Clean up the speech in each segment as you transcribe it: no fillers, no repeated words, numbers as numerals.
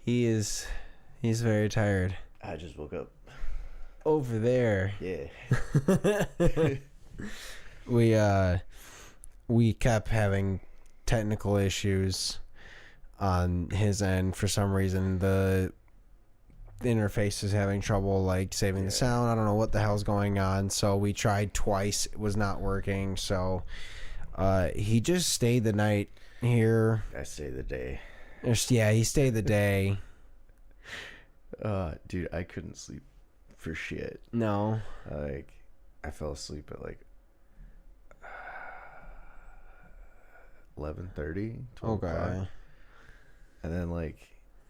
He's very tired. I just woke up. Over there. Yeah. We kept having technical issues on his end. For some reason, the interface is having trouble like saving the sound. I don't know what the hell's going on. So we tried twice. It was not working. So he just stayed the night here. I stay the day. Yeah, he stayed the day. Dude, I couldn't sleep for shit. No. Like, I fell asleep at like 11:30, 12 o'clock. And then like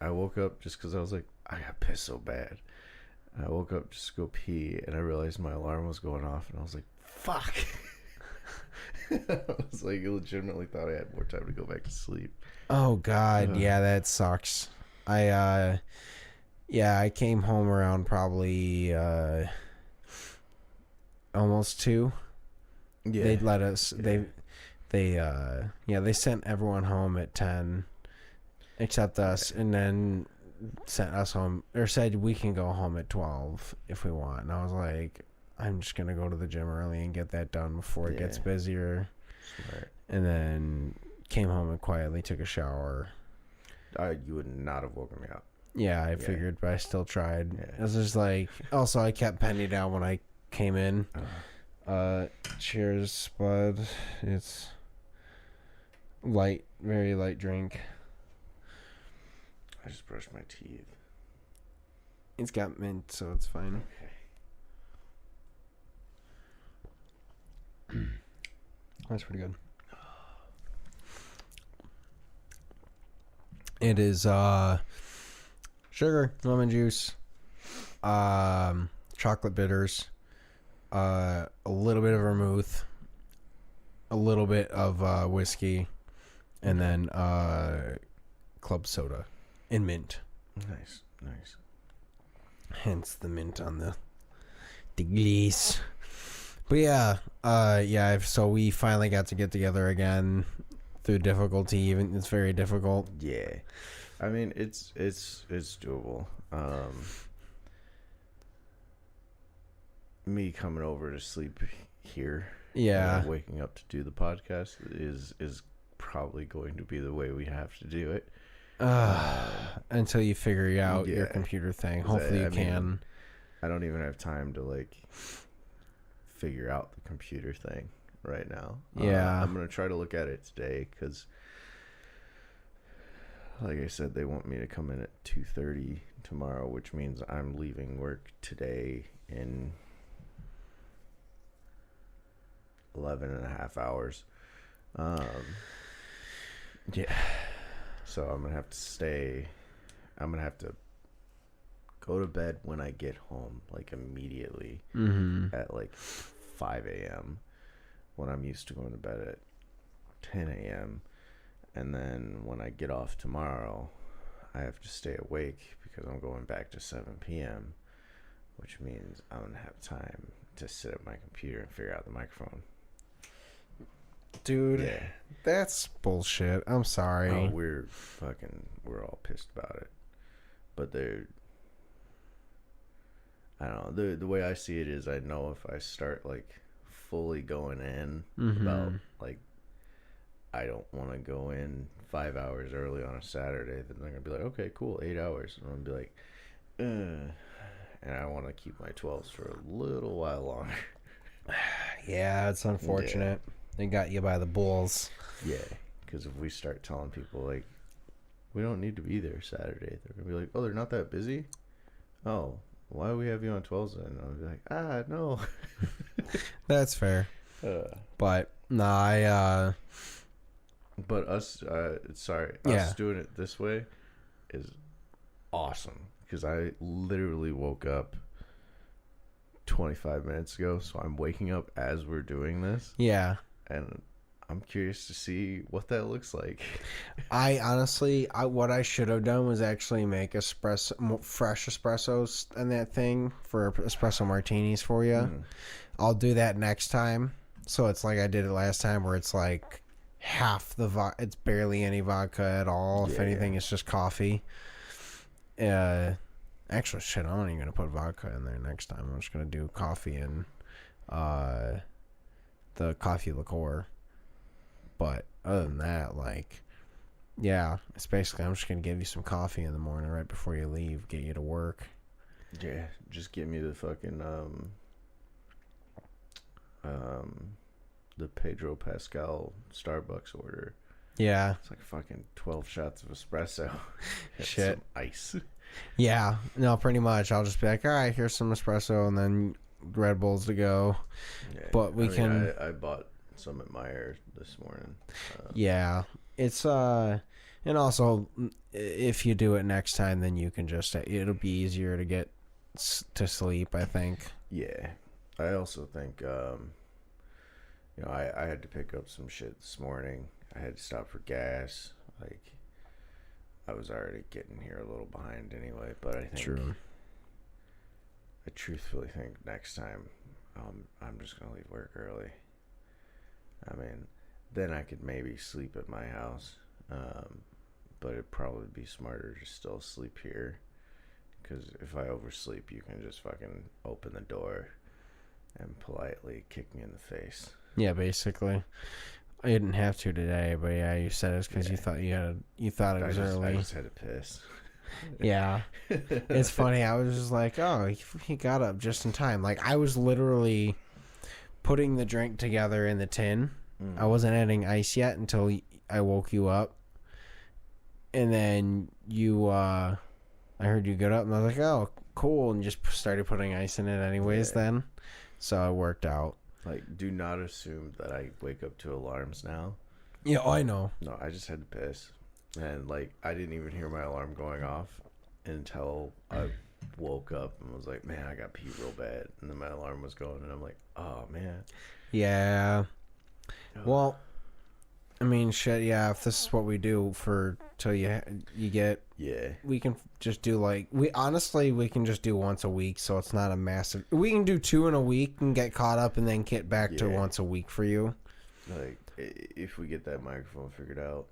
I woke up just because I was like, I got pissed so bad. And I woke up just to go pee, and I realized my alarm was going off, and I was like, fuck. I was like, I legitimately thought I had more time to go back to sleep. Oh God, yeah, that sucks. I came home around probably almost 2. Yeah. They'd let us. They sent everyone home at 10, except us, and then sent us home, or said we can go home at 12 if we want. And I was like, I'm just gonna go to the gym early and get that done before it gets busier. Smart. And then came home and quietly took a shower. You would not have woken me up. Yeah, I figured, but I still tried. Yeah. It was just like, also I kept Penny down when I came in. Cheers, bud. It's light, very light drink. I just brushed my teeth. It's got mint, so it's fine. Okay. That's pretty good. It is sugar, lemon juice, chocolate bitters, a little bit of vermouth, a little bit of whiskey, and then club soda and mint. Nice. Hence the mint on the glaze. But so we finally got to get together again through difficulty. Even it's very difficult. Yeah, I mean it's doable. Me coming over to sleep here, waking up to do the podcast is probably going to be the way we have to do it. Until you figure out your computer thing. Hopefully you can. I don't even have time to like figure out the computer thing right now. I'm gonna try to look at it today because, like I said, they want me to come in at 2:30 tomorrow, which means I'm leaving work today in 11 and a half hours. So I'm gonna have to stay. I'm gonna have to go to bed when I get home, like immediately at like 5 a.m. when I'm used to going to bed at 10 a.m. And then when I get off tomorrow, I have to stay awake because I'm going back to 7 p.m., which means I'm going to have time to sit at my computer and figure out the microphone. Dude, that's bullshit. I'm sorry. Oh, we're all pissed about it. But I don't know. The way I see it is I know if I start like fully going in about like I don't want to go in 5 hours early on a Saturday, then they're gonna be like, okay, cool, 8 hours, and I'm gonna be like, and I want to keep my 12s for a little while longer. Yeah, it's unfortunate. They got you by the balls. Yeah, because if we start telling people like we don't need to be there Saturday, they're gonna be like, oh, they're not that busy. Oh, why do we have you on 12s then? I'll be like, no. That's fair. But no, but us doing it this way is awesome because I literally woke up 25 minutes ago, so I'm waking up as we're doing this. Yeah. And I'm curious to see what that looks like. I honestly, what I should have done was actually make fresh espressos and that thing for espresso martinis for you. I'll do that next time. So it's like I did it last time where it's like half the it's barely any vodka at all. If anything, it's just coffee. Actually, shit, I'm not even gonna put vodka in there next time. I'm just gonna do coffee and the coffee liqueur. But other than that, like, yeah, it's basically I'm just gonna give you some coffee in the morning right before you leave, get you to work. Yeah, just give me the fucking the Pedro Pascal Starbucks order. Yeah. It's like fucking 12 shots of espresso. Shit. Some ice. Yeah. No, pretty much. I'll just be like, all right, here's some espresso and then Red Bulls to go. Yeah, But we can. I bought some at Meijer this morning. Yeah. It's, and also, if you do it next time, then you can just, it'll be easier to get to sleep, I think. Yeah. I also think, I had to pick up some shit this morning. I had to stop for gas. Like, I was already getting here a little behind anyway, but I think... True. I truthfully think next time I'm just going to leave work early. I mean, then I could maybe sleep at my house, but it'd probably be smarter to still sleep here, because if I oversleep, you can just fucking open the door and politely kick me in the face. Yeah, basically. I didn't have to today, but yeah, you said it's because you thought it was early. I just had to piss. Yeah. It's funny. I was just like, oh, he got up just in time. Like, I was literally putting the drink together in the tin. I wasn't adding ice yet until I woke you up. And then I heard you get up, and I was like, oh, cool, and just started putting ice in it anyways then. So it worked out. Like, do not assume that I wake up to alarms now. Yeah, I know. No, I just had to piss. And, like, I didn't even hear my alarm going off until I woke up and was like, man, I got pee real bad. And then my alarm was going, and I'm like, oh, man. Yeah. Well, I mean, shit, yeah, if this is what we do till you get... Yeah. We can just do, like... we can just do once a week, so it's not a massive... We can do 2 in a week and get caught up and then get back to once a week for you. Like, if we get that microphone figured out...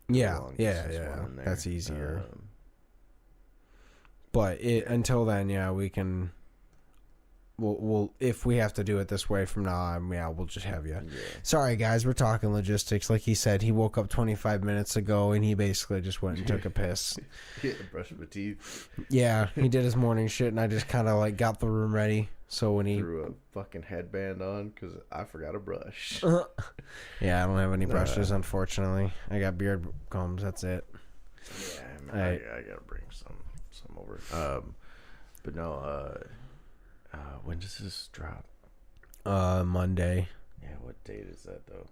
Yeah. That's easier. But until then, yeah, we can... We'll if we have to do it this way from now on, yeah, we'll just have you. Yeah. Sorry, guys, we're talking logistics. Like he said, he woke up 25 minutes ago, and he basically just went and took a piss. Yeah, brushed my teeth. Yeah, he did his morning shit, and I just kind of, like, got the room ready. So when he... threw a fucking headband on, because I forgot a brush. Yeah, I don't have any brushes, unfortunately. I got beard combs, that's it. Yeah, I gotta bring some over. But no, when does this drop? Monday. Yeah, what date is that though?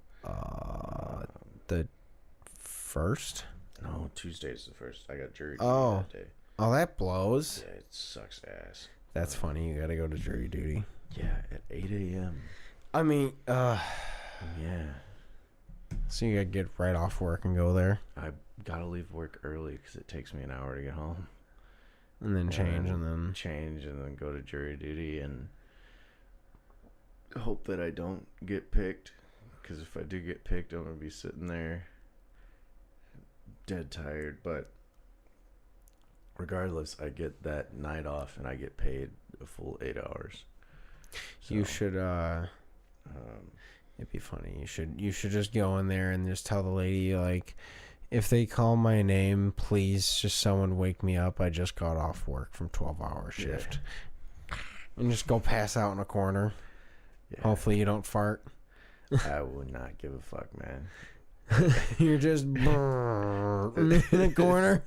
The 1st? No, Tuesday's the 1st. I got jury duty that day. Oh, that blows. Yeah, it sucks ass. That's funny. You gotta go to jury duty. Yeah, at 8 a.m. I mean, yeah. So you gotta get right off work and go there. I gotta leave work early because it takes me an hour to get home. And then change, and then go to jury duty and hope that I don't get picked. Because if I do get picked, I'm going to be sitting there dead tired. But regardless, I get that night off and I get paid a full 8 hours. So, you should, it'd be funny. You should just go in there and just tell the lady, like... if they call my name, please just someone wake me up. I just got off work from 12-hour shift. Yeah. And just go pass out in a corner. Yeah. Hopefully you don't fart. I would not give a fuck, man. You're just in the corner.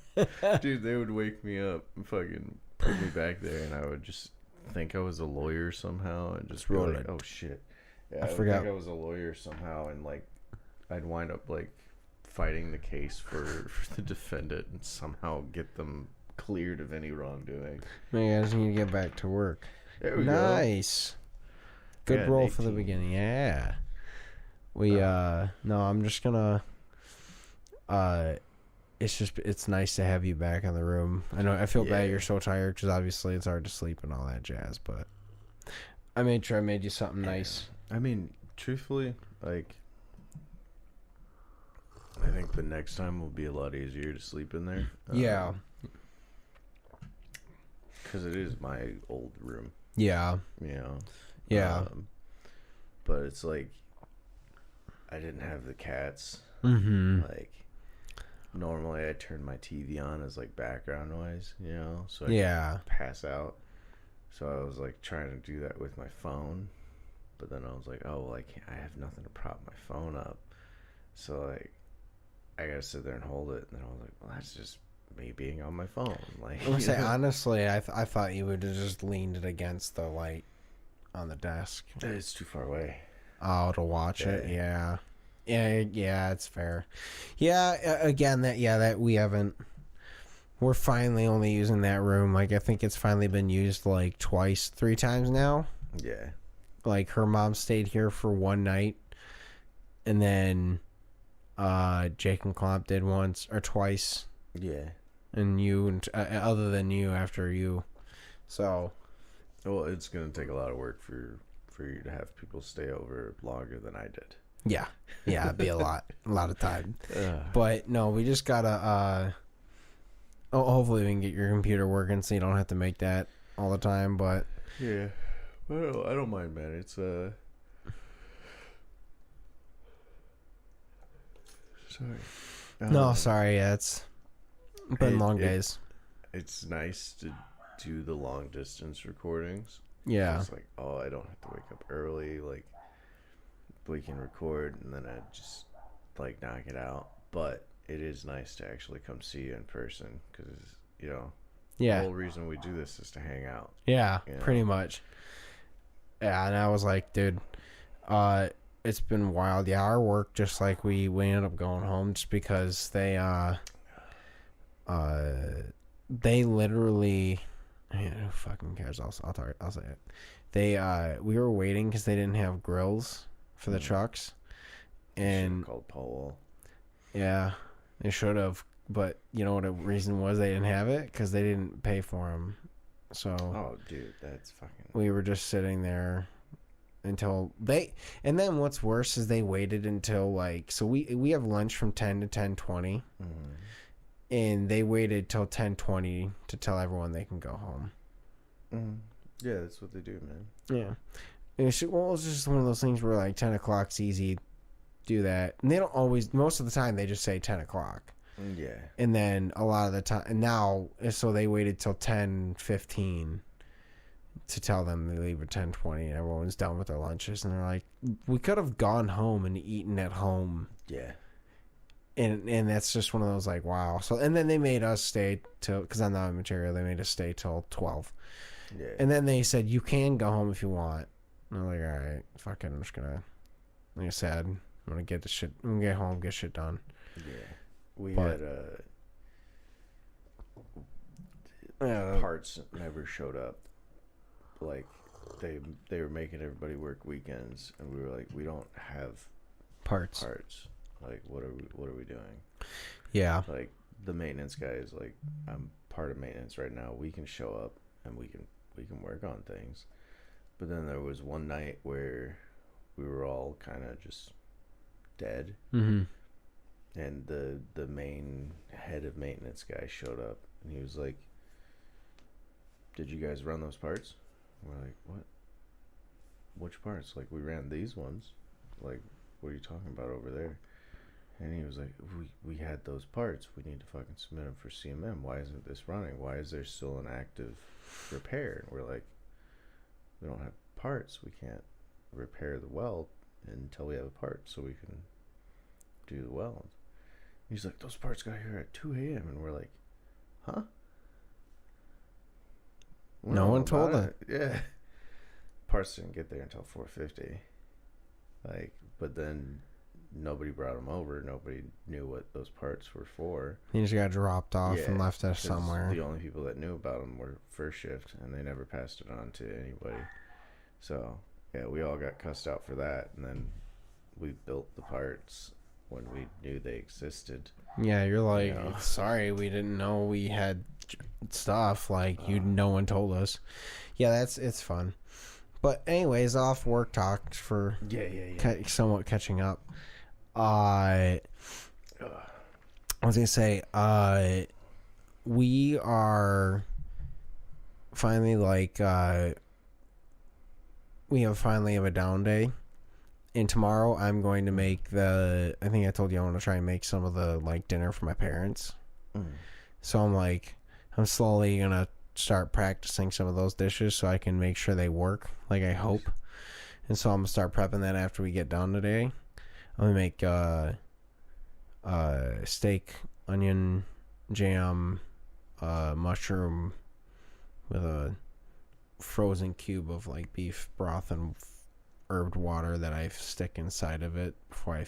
Dude, they would wake me up and fucking put me back there, and I would just think I was a lawyer somehow and just roll like, oh shit. Yeah, I forgot. Think I was a lawyer somehow, and like I'd wind up like fighting the case for the defendant and somehow get them cleared of any wrongdoing. Man, I just need to get back to work. There we go. Nice. Good roll for the beginning. Yeah. No, I'm just gonna it's nice to have you back in the room. I know I feel bad you're so tired because obviously it's hard to sleep and all that jazz, but I made sure I made you something nice. I mean, truthfully, like I think the next time will be a lot easier to sleep in there. Yeah. because it is my old room. Yeah. You know. Yeah. But it's like I didn't have the cats. Mm-hmm. Like normally I turn my TV on as like background noise, you know, so I Yeah. can pass out. So I was like trying to do that with my phone, but then I was like, oh, well, I have nothing to prop my phone up, so like I gotta sit there and hold it. And then I was like, well, that's just me being on my phone. Like, I'm gonna say honestly, I thought you would have just leaned it against the light on the desk. It's too far away. Oh, to watch it, yeah. Yeah, it's fair. Yeah, again, that we haven't. We're finally only using that room. Like, I think it's finally been used like 3 times now. Yeah. Like, her mom stayed here for one night, and then Jake and Clomp did once or twice. Yeah. And you, other than you, after you. So. Well, it's gonna take a lot of work for you to have people stay over longer than I did. Yeah, it'd be a lot of time. But no, we just gotta. Hopefully, we can get your computer working so you don't have to make that all the time. But yeah, well, I don't mind, man. It's sorry. No, sorry. Yeah, it's been long days. It's nice to do the long distance recordings. Yeah, it's like, oh, I don't have to wake up early. Like, we can record and then I just like knock it out. But it is nice to actually come see you in person because the whole reason we do this is to hang out. Yeah, pretty much. Yeah, and I was like, dude, it's been wild. Yeah, our work, just like we ended up going home just because they literally, who fucking cares? I'll say it. We were waiting because they didn't have grills for the trucks, and called Paul. Yeah, they should have, but you know what the reason was they didn't have it? Because they didn't pay for them. So. Oh, dude, that's fucking. We were just sitting there until they, and then what's worse is they waited until like, so we have lunch from 10 to 10:20, and they waited till 10:20 to tell everyone they can go home. Yeah, that's what they do, man. Yeah, it's just one of those things where like 10 o'clock's easy. Do that, and they don't always. Most of the time, they just say 10 o'clock. Yeah, and then a lot of the time, and now so they waited till 10:15 to tell them they leave at 10:20, and everyone's done with their lunches, and they're like, "We could have gone home and eaten at home." Yeah, and that's just one of those like, wow. So and then they made us stay till because I'm not in material. They made us stay till 12. Yeah, and then they said you can go home if you want. And I'm like, all right, fuck it, I'm just gonna. Like I said. I'm gonna get the shit. I'm gonna get home, get shit done. Yeah, we had parts never showed up. Like they were making everybody work weekends, and we were like, we don't have parts. Like, what are we doing? Yeah. Like the maintenance guy is like, I'm part of maintenance right now. We can show up and we can work on things. But then there was one night where we were all kind of just dead, and the main head of maintenance guy showed up, and he was like, did you guys run those parts? We're like, what? Which parts? Like, we ran these ones. Like, what are you talking about over there? And he was like, we had those parts. We need to fucking submit them for CMM. Why isn't this running? Why is there still an active repair? And we're like, we don't have parts. We can't repair the weld until we have a part so we can do the weld. He's like, those parts got here at 2 a.m. And we're like, huh? No one told us. Yeah. Parts didn't get there until 4:50. Like, but then nobody brought them over. Nobody knew what those parts were for. He just got dropped off and left us somewhere. The only people that knew about them were first shift, and they never passed it on to anybody. So yeah, we all got cussed out for that, and then we built the parts when we knew they existed. Yeah, you're like, sorry, we didn't know we had stuff. Like, no one told us. Yeah, it's fun. But anyways, off work talk for somewhat catching up. I was gonna say, we are finally like we finally have a down day, and tomorrow I'm going to make I think I told you I want to try and make some of the like dinner for my parents. So I'm slowly gonna start practicing some of those dishes so I can make sure they work like I hope. And so I'm gonna start prepping that after we get done today. I'm gonna make steak, onion, jam, mushroom with a frozen cube of like beef broth and herbed water that I stick inside of it before I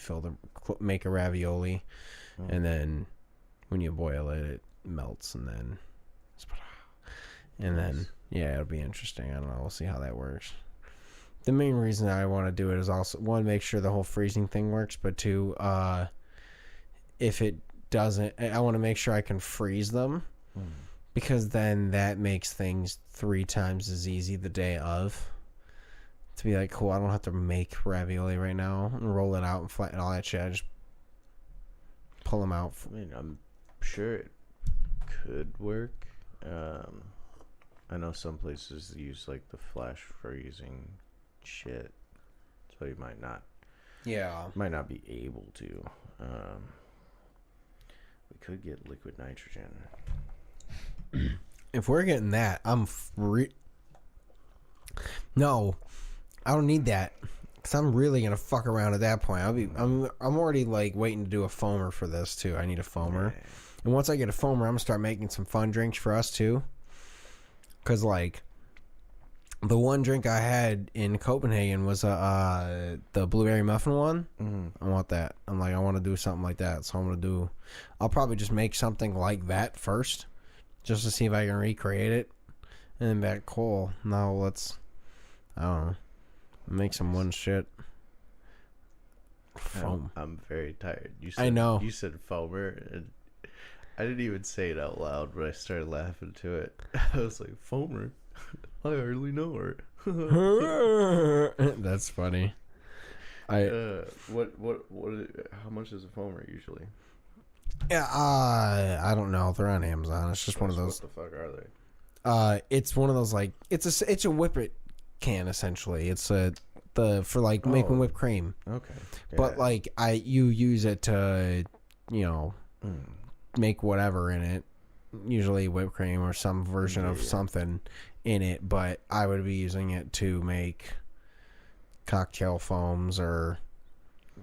make a ravioli. And then when you boil it, it melts, and then yeah, it'll be interesting. I don't know, we'll see how that works. The main reason I want to do it is also, one, make sure the whole freezing thing works, but two, if it doesn't, I want to make sure I can freeze them, because then that makes things 3 times as easy the day of. To be like, cool, I don't have to make ravioli right now and roll it out and flatten all that shit. I just pull them out. I mean, I'm sure it could work. I know some places use like the flash freezing shit, so you might not be able to. We could get liquid nitrogen. If we're getting that, I'm free. No, I don't need that, because I'm really gonna fuck around at that point. I'm already like waiting to do a foamer for this too. I need a foamer, and once I get a foamer, I'm gonna start making some fun drinks for us too. Because like the one drink I had in Copenhagen was the blueberry muffin one. I want that. I want to do something like that. So I'll probably just make something like that first, just to see if I can recreate it, and then back cool. Now I don't know, make some one shit. Foam. I'm very tired. I know. You said foamer, and I didn't even say it out loud, but I started laughing to it. I was like, foamer? I hardly know her. That's funny. What how much is a foamer usually? Yeah, I don't know. They're on Amazon. It's just one of those. What the fuck are they? It's one of those like it's a whip it can essentially. It's for making whipped cream. Okay. Yeah. But like you use it to, make whatever in it. Usually whipped cream or some version of something in it, but I would be using it to make cocktail foams, or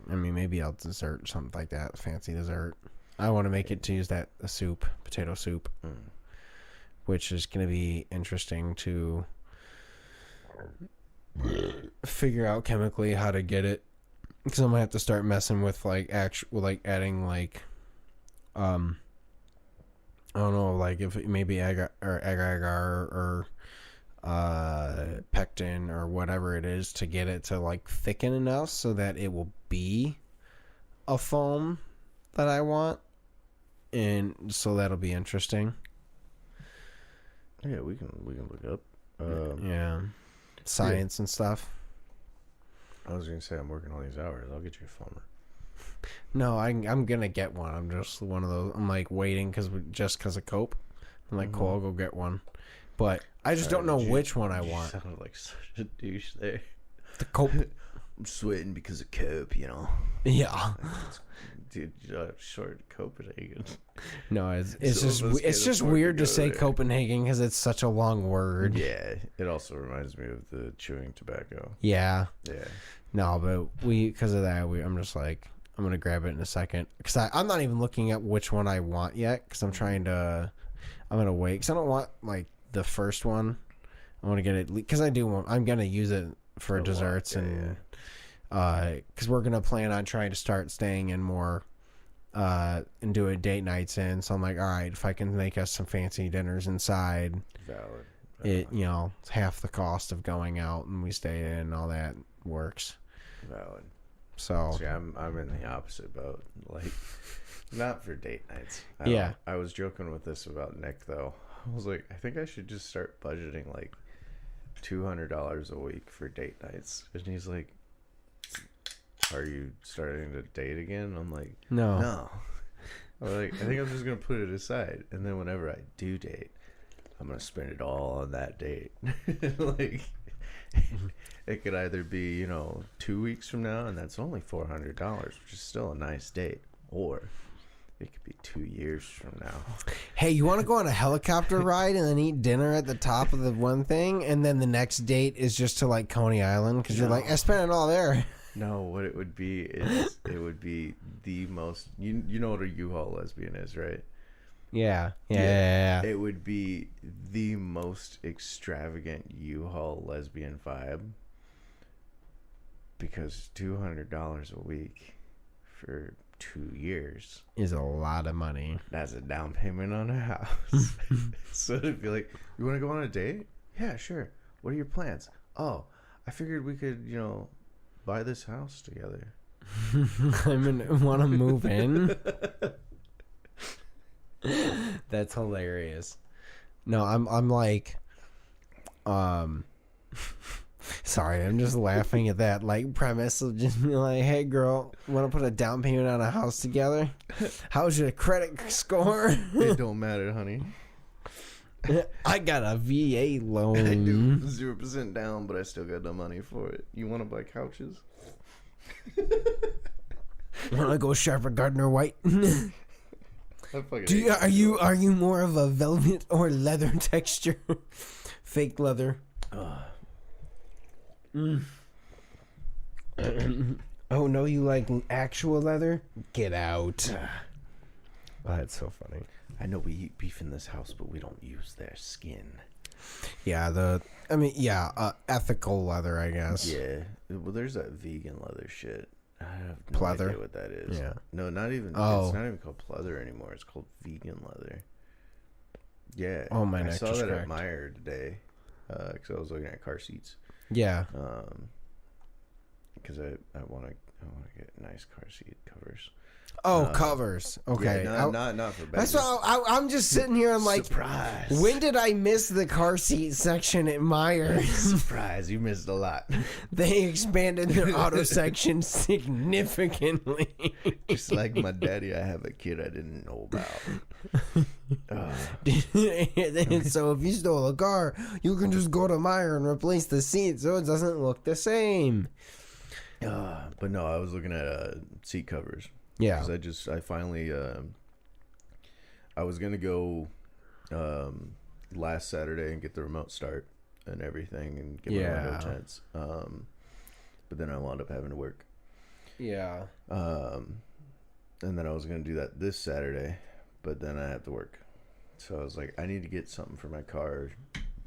maybe a dessert, something like that, fancy dessert. I want to make it to use a potato soup, which is going to be interesting to figure out chemically how to get it, because I'm gonna have to start messing with adding I don't know, like if maybe agar or pectin or whatever it is to get it to like thicken enough so that it will be a foam that I want, and so that'll be interesting. Yeah, we can look up. Science and stuff. I was gonna say, I'm working all these hours. I'll get you a foamer. No, I'm gonna get one. I'm just one of those. I'm like waiting because of Cope. I'm like, cool, I'll go get one. But I just don't know which one I want. You sounded like such a douche there. The Cope. I'm sweating because of Cope, Yeah. Dude, short Copenhagen. No, it's just weird to say Copenhagen because it's such a long word. Yeah, it also reminds me of the chewing tobacco. Yeah. Yeah. No, but because of that, I'm just like, I'm gonna grab it in a second, because I'm not even looking at which one I want yet, because I'm gonna wait, because I don't want like the first one. I want to get it because I'm gonna use it for desserts and because we're gonna plan on trying to start staying in more and doing date nights in. So I'm like, all right, if I can make us some fancy dinners inside, Valid. It's half the cost of going out and we stay in, and all that works. Valid. So see, I'm in the opposite boat. Like, not for date nights. I was joking with this about Nick though. I was like, I think I should just start budgeting like $200 a week for date nights. And he's like, are you starting to date again? I'm like, no. I'm like, I think I'm just gonna put it aside, and then whenever I do date, I'm gonna spend it all on that date. Like, it could either be, 2 weeks from now, and that's only $400, which is still a nice date, or it could be 2 years from now. Hey, you want to go on a helicopter ride and then eat dinner at the top of the one thing, and then the next date is just to like Coney Island because you're like, I spent it all there. No, what it would be is it would be the most. You know what a U-Haul lesbian is, right? Yeah. It would be the most extravagant U-Haul lesbian vibe, because $200 a week for 2 years Is a lot of money. That's a down payment on a house. So it'd be like, you want to go on a date? Yeah, sure. What are your plans? Oh, I figured we could, buy this house together. Want to move in? That's hilarious. No, I'm like, sorry, I'm just laughing at that like premise of just be like, hey girl, want to put a down payment on a house together? How's your credit score? It don't matter, honey. I got a VA loan. I do 0% down, but I still got the money for it. You want to buy couches? Want to go Sharper Gardner White? Do are you more of a velvet or leather texture? Fake leather. Oh no, you like actual leather? Get out. Oh, that's so funny. I know we eat beef in this house, but we don't use their skin. Yeah, ethical leather, I guess. Yeah. Well, there's that vegan leather shit. I have no Pleather? idea what that is. Yeah. No, not even. Oh. It's not even called pleather anymore. It's called vegan leather. Yeah. Oh, my I neck saw just that at cracked. Meyer today, because I was looking at car seats. Yeah. Because I want to get nice car seat covers. Oh, covers. Okay. Yeah, not for bed. That's what I'm just sitting here. I'm like, surprise. When did I miss the car seat section at Myers? Surprise, you missed a lot. They expanded their auto section significantly. Just like my daddy, I have a kid I didn't know about. And so if you stole a car, you can just go to Meyer and replace the seat so it doesn't look the same. But no, I was looking at seat covers. Yeah. Because I finally, I was going to go last Saturday and get the remote start and everything and get my window tints. But then I wound up having to work. Yeah. And then I was going to do that this Saturday, but then I have to work. So I was like, I need to get something for my car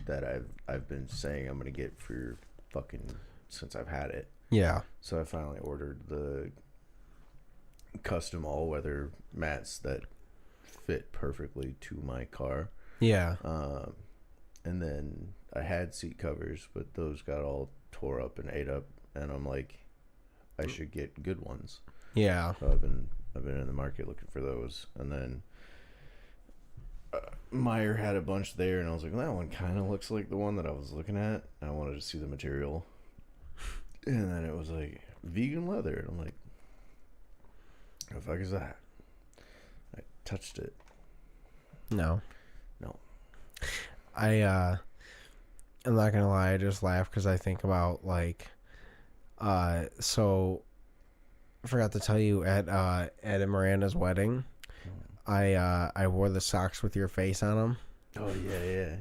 that I've been saying I'm going to get for fucking since I've had it. Yeah. So I finally ordered the custom all-weather mats that fit perfectly to my car. Yeah. And then I had seat covers, but those got all tore up and ate up, and I'm like, I should get good ones. Yeah. So I've been in the market looking for those, and then Meyer had a bunch there, and I was like, well, that one kind of looks like the one that I was looking at. I wanted to see the material, and then it was like vegan leather, and I'm like, what the fuck is that? I touched it. No. No. I'm not gonna lie, I just laugh because I think about like, so I forgot to tell you at Ed and Miranda's wedding, I wore the socks with your face on them. Oh yeah.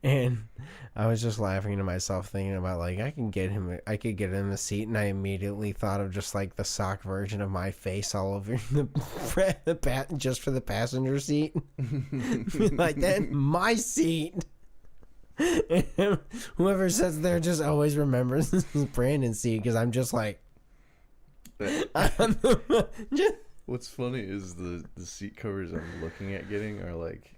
And I was just laughing to myself, thinking about like I could get him a seat, and I immediately thought of just like the sock version of my face all over the just for the passenger seat, like that my seat. And whoever sits there just always remembers this is Brandon's seat because I'm just like. What's funny is the seat covers I'm looking at getting are like.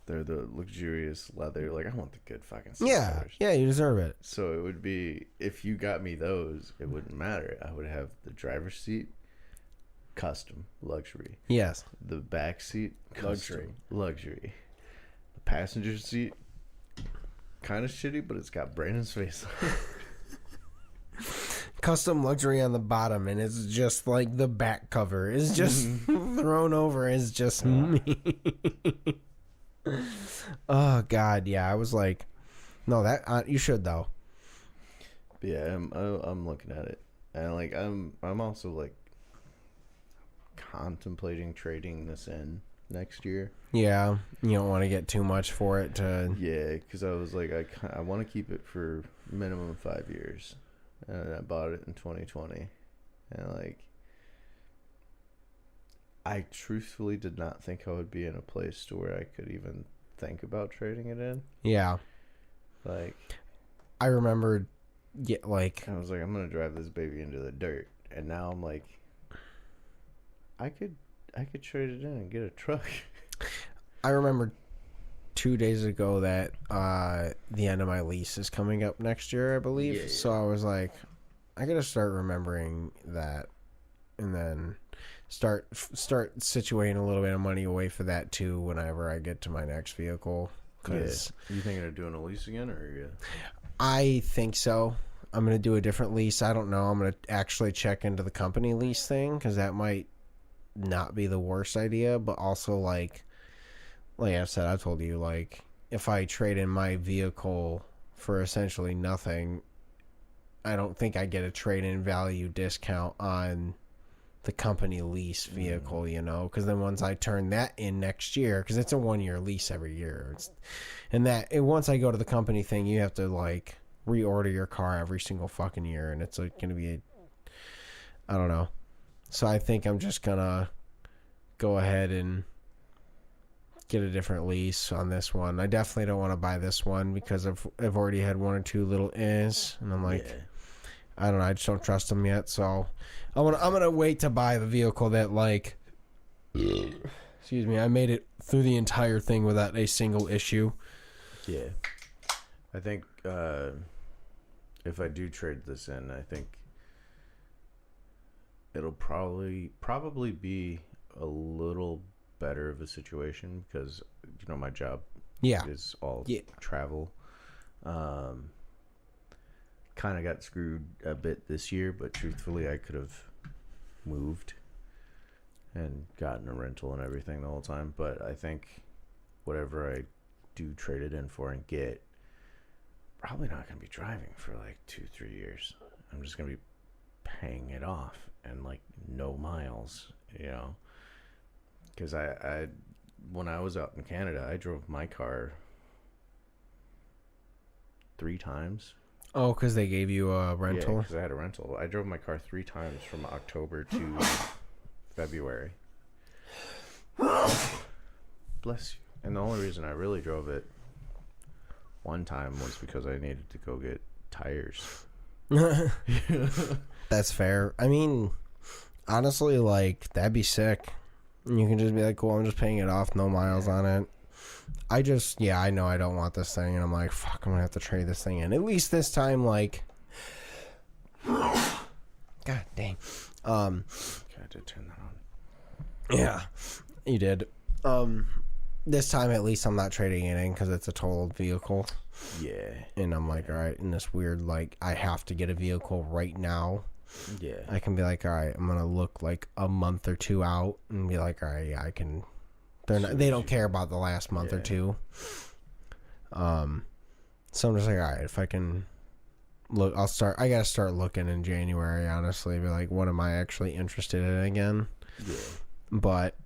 They're the luxurious leather. Like, I want the good fucking seat covers. Yeah, you deserve it. So it would be, if you got me those, it wouldn't matter. I would have the driver's seat, custom, luxury. Yes. The back seat, custom, luxury. The passenger seat, kind of shitty, but it's got Brandon's face on it. Custom luxury on the bottom, and it's just like the back cover is just thrown over as just me. Oh God, yeah. I was like, no, that you should though. But yeah, I'm looking at it, and like I'm also like contemplating trading this in next year. Yeah, you don't want to get too much for it to. Yeah, because I was like, I want to keep it for minimum 5 years, and I bought it in 2020, and like, I truthfully did not think I would be in a place to where I could even think about trading it in. Yeah, Like, I remember, yeah, like I was like, I'm gonna drive this baby into the dirt, and now I'm like, I could trade it in and get a truck. I remember 2 days ago that the end of my lease is coming up next year, I believe. Yeah. So I was like, I gotta start remembering that, and then start situating a little bit of money away for that too whenever I get to my next vehicle. Cause You thinking of doing a lease again, or yeah? I think so. I'm gonna do a different lease. I don't know. I'm gonna actually check into the company lease thing because that might not be the worst idea, but also like I said, I told you, like, if I trade in my vehicle for essentially nothing, I don't think I get a trade-in value discount on the company lease vehicle, you know, because then once I turn that in next year, because it's a 1-year lease every year, once I go to the company thing, you have to, like, reorder your car every single fucking year, and it's, like, going to be, I don't know. So I think I'm just going to go ahead and get a different lease on this one. I definitely don't want to buy this one because I've already had one or two little is, and I'm like, I don't know, I just don't trust them yet. So I'm gonna wait to buy the vehicle that, like, excuse me, I made it through the entire thing without a single issue. Yeah, I think if I do trade this in, I think it'll probably be a little better of a situation because my job is all travel. Kind of got screwed a bit this year, but truthfully I could have moved and gotten a rental and everything the whole time. But I think whatever I do trade it in for and get, probably not going to be driving for like 2-3 years. I'm just going to be paying it off and like no miles, because I when I was out in Canada, I drove my car 3 times. Oh, because they gave you a rental? Yeah, because I had a rental. I drove my car 3 times from October to February. Bless you. And the only reason I really drove it one time was because I needed to go get tires. That's fair. I mean, honestly, like, that'd be sick. You can just be like, cool, I'm just paying it off, no miles on it. I know I don't want this thing, and I'm like, fuck, I'm gonna have to trade this thing in. At least this time, like, God dang. I did turn that on. Yeah, you did. This time, at least, I'm not trading it in because it's a totaled vehicle. Yeah. And I'm like, all right, in this weird, like, I have to get a vehicle right now. Yeah. I can be like, all right, I'm gonna look like a month or two out and be like, all right, yeah, I can. They don't care about the last month or two. So I'm just like, all right, if I can look, I gotta start looking in January, honestly. Be like, what am I actually interested in again? Yeah. But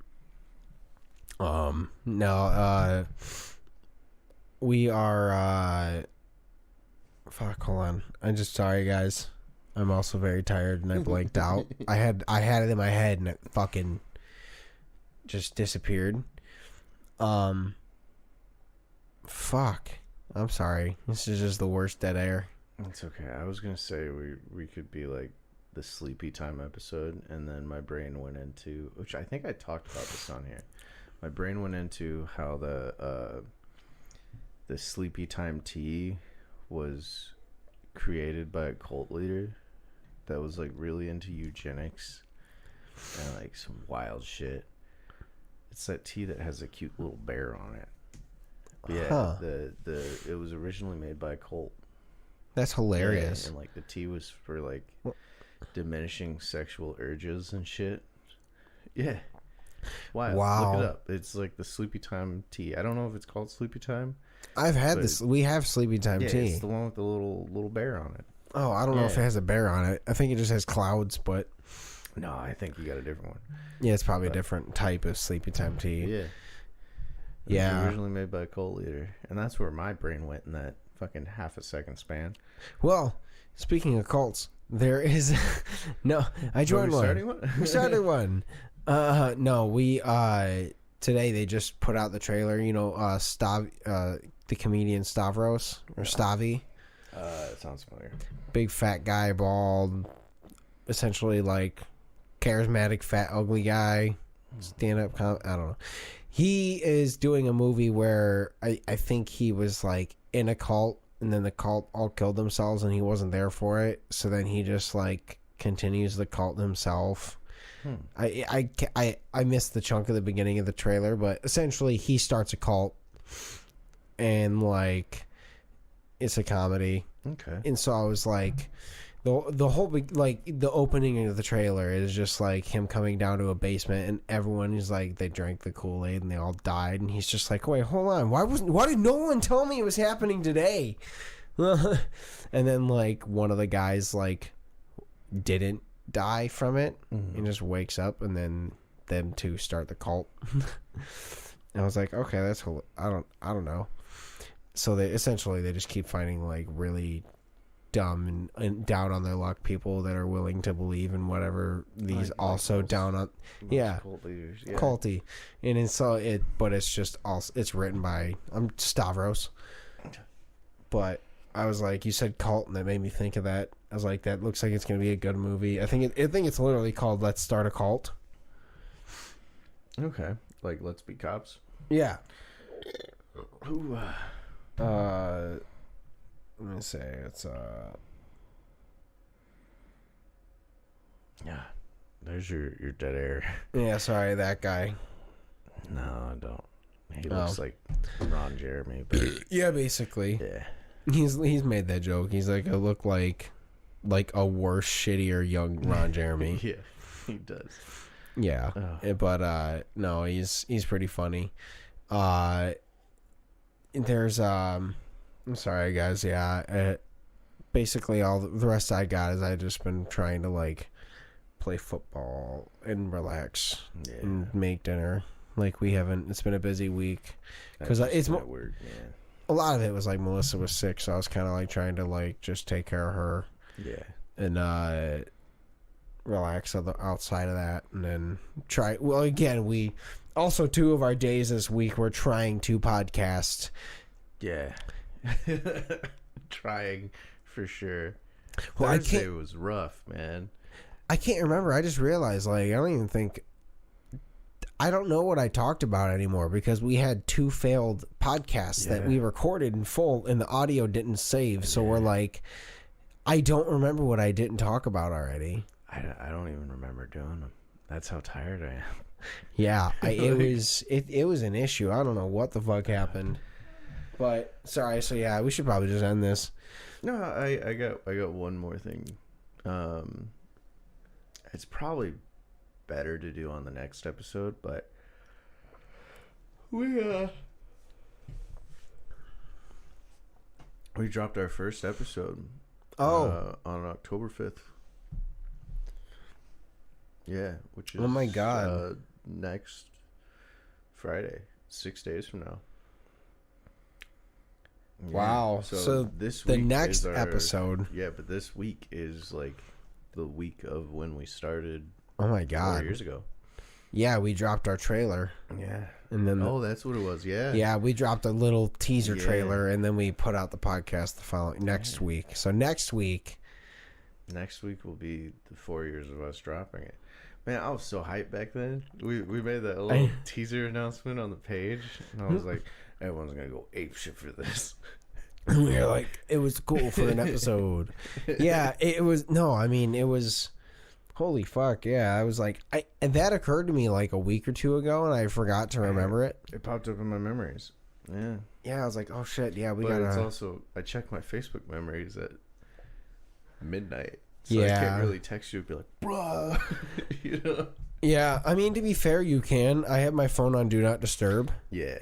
no, we are fuck, hold on. I'm just sorry, guys. I'm also very tired and I blanked out. I had it in my head and it fucking just disappeared. Fuck. I'm sorry. This is just the worst dead air. It's okay. I was gonna say we could be like the sleepy time episode, and then my brain went into, which I think I talked about this on here. My brain went into how the sleepy time tea was created by a cult leader that was like really into eugenics and like some wild shit. It's that tea that has a cute little bear on it. But yeah, it was originally made by a cult. That's hilarious. Yeah, and like the tea was for like diminishing sexual urges and shit. Yeah. Wild. Wow. Look it up. It's like the Sleepy Time tea. I don't know if it's called Sleepy Time. I've had this. We have Sleepy Time tea. It's the one with the little bear on it. Oh, I don't know if it has a bear on it. I think it just has clouds, but no, I think you got a different one. Yeah, it's probably a different type of Sleepy Time tea. Yeah. It was originally made by a cult leader, and that's where my brain went in that fucking half a second span. Well, speaking of cults, there is no. I joined one. We started one. No, we today they just put out the trailer. You know, the comedian Stavros or Stavi. It sounds familiar. Big fat guy, bald, essentially like charismatic, fat, ugly guy. Stand up. I don't know. He is doing a movie where I think he was like in a cult, and then the cult all killed themselves, and he wasn't there for it. So then he just like continues the cult himself. I missed the chunk of the beginning of the trailer, but essentially he starts a cult, and like it's a comedy. Okay. And so I was like, the whole like the opening of the trailer is just like him coming down to a basement, and everyone is like, they drank the Kool-Aid and they all died, and he's just like, wait, hold on, why did no one tell me it was happening today? And then like one of the guys like didn't die from it, and just wakes up, and then them two start the cult. And I was like, okay, that's I don't know. So they just keep finding like really dumb and down on their luck people that are willing to believe in whatever these also down on cult leaders, culty. And but it's just also, it's written by Stavros. But I was like, you said cult, and that made me think of that. I was like, that looks like it's gonna be a good movie. I think it's literally called Let's Start a Cult. Okay, like Let's Be Cops. Yeah. Ooh. Let me say it's yeah. There's your dead air. Yeah, sorry, that guy. No, I don't. He looks like Ron Jeremy, but yeah, basically. Yeah. He's made that joke. He's like, I look like a worse, shittier young Ron Jeremy. Yeah, he does. Yeah. But no, he's pretty funny. There's I'm sorry guys, basically all the rest I got is I just been trying to like play football and relax and make dinner. Like it's been a busy week because it's weird, man. A lot of it was like Melissa was sick, so I was kind of like trying to like just take care of her. Yeah. And relax outside of that, and then try. Well, again, we also 2 of our days this week we're trying to podcast. Yeah. Trying for sure. Well, Thursday was rough, man. I can't remember. I just realized, like, I don't even think. I don't know what I talked about anymore because we had 2 failed podcasts that we recorded in full and the audio didn't save. So we're like, I don't remember what I didn't talk about already. I don't even remember doing them. That's how tired I am. Yeah, it was an issue. I don't know what the fuck happened. But sorry, so yeah, we should probably just end this. No, I got one more thing. It's probably better to do on the next episode, but we dropped our first episode on October 5th. Yeah, which is oh my god, next Friday, 6 days from now. Yeah. Wow. So this the week next is episode. Yeah, but this week is like the week of when we started. Oh my god, 4 years ago. Yeah, we dropped our trailer. Yeah, and then that's what it was. Yeah, yeah, we dropped a little teaser trailer, and then we put out the podcast the following next week. So next week will be the 4 years of us dropping it. Man, I was so hyped back then. We made that little teaser announcement on the page, and I was like, everyone's gonna go apeshit for this. We were like, it was cool for an episode. Yeah, it was. No, I mean, it was. Holy fuck, yeah. I was like, and that occurred to me like a week or 2 ago, and I forgot to remember it. It popped up in my memories. Yeah. Yeah, I was like, oh shit, yeah, we but gotta. It's also, I check my Facebook memories at midnight. So yeah. I can't really text you and be like, bruh. You know? Yeah, I mean, to be fair, you can. I have my phone on Do Not Disturb. Yeah,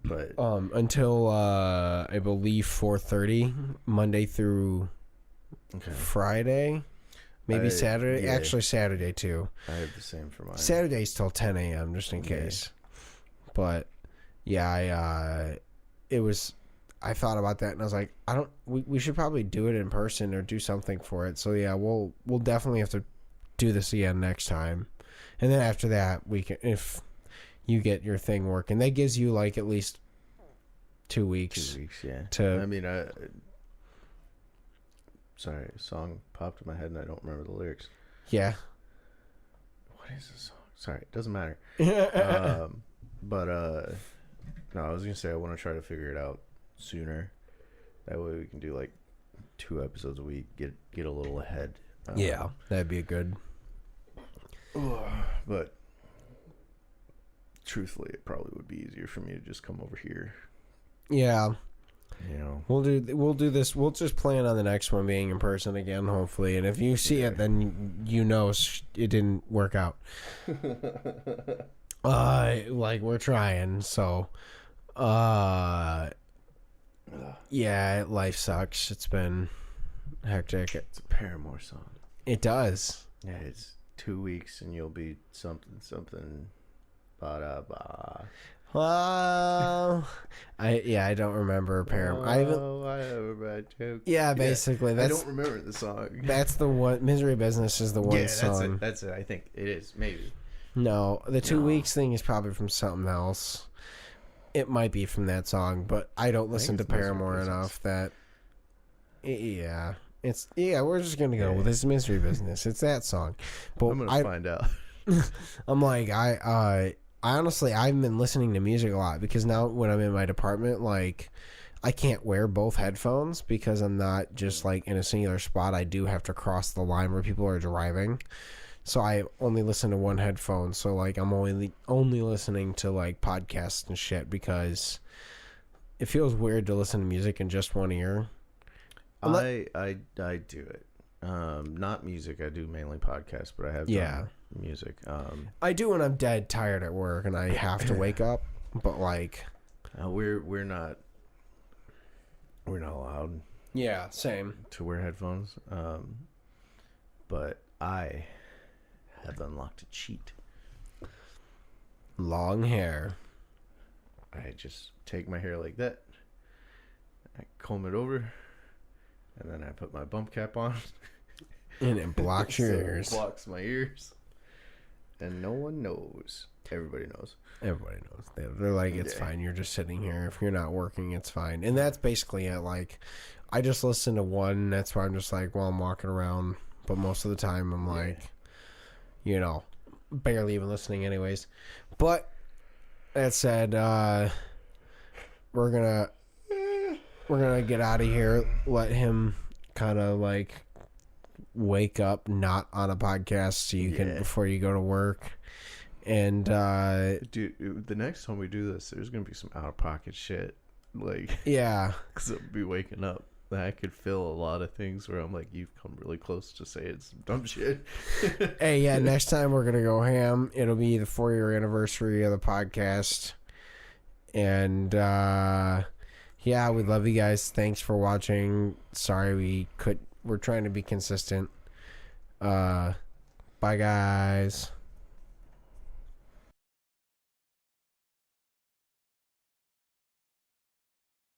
but until I believe 4:30, Monday through Friday, maybe Saturday. Yeah. Actually, Saturday too. I have the same for mine. Saturday's till 10 a.m. just in case. But yeah, I thought about that and I was like, we should probably do it in person or do something for it. So yeah, we'll definitely have to do this again next time. And then after that, we can, if you get your thing working, that gives you like at least 2 weeks. 2 weeks, yeah. To, I mean, sorry, a song popped in my head and I don't remember the lyrics. Yeah. What is the song? Sorry, it doesn't matter. But no, I was gonna say I want to try to figure it out sooner. That way we can do like 2 episodes a week. Get a little ahead. Yeah, that'd be a good. But truthfully, it probably would be easier for me to just come over here. Yeah. You know, We'll do this. We'll just plan on the next one being in person again, hopefully. And if you see it, then you know it didn't work out. Like we're trying. So, yeah, life sucks. It's been hectic. it's a Paramore song. It does. Yeah, it's 2 weeks and you'll be something. Ba da ba. Well, I don't remember Paramore. I have a bad joke. Yeah, basically, I don't remember the song. That's the one. Misery Business is the one song. That's it. I think it is. Maybe. No, the 2 weeks thing is probably from something else. It might be from that song, but I don't listen to Paramore enough that. Yeah, we're just gonna go with this Misery Business. It's that song, but I'm gonna find out. I'm like I honestly I've been listening to music a lot because now when I'm in my department, like I can't wear both headphones because I'm not just like in a singular spot. I do have to cross the line where people are driving. So I only listen to one headphone. So like I'm only listening to like podcasts and shit because it feels weird to listen to music in just one ear. I do it. Not music. I do mainly podcasts, but I have done music. I do when I'm dead tired at work and I have to wake up. But like, we're not allowed. Yeah, same. To wear headphones. But I have unlocked a cheat. Long hair. I just take my hair like that. I comb it over. And then I put my bump cap on. And it blocks your ears. It blocks my ears. And no one knows. Everybody knows. Everybody knows. They're like, it's fine. You're just sitting here. If you're not working, it's fine. And that's basically it. Like, I just listen to one. That's why I'm just like, well, I'm walking around. But most of the time, I'm like, you know, barely even listening anyways. But that said, we're gonna get out of here. Let him kind of like wake up, not on a podcast, so you can before you go to work. And dude, the next time we do this, there's gonna be some out of pocket shit. Like, because I'll be waking up. I could feel a lot of things where I'm like, you've come really close to saying some dumb shit. Hey, next time we're gonna go ham. It'll be the 4-year anniversary of the podcast, and we love you guys. Thanks for watching. Sorry we're trying to be consistent. Bye guys.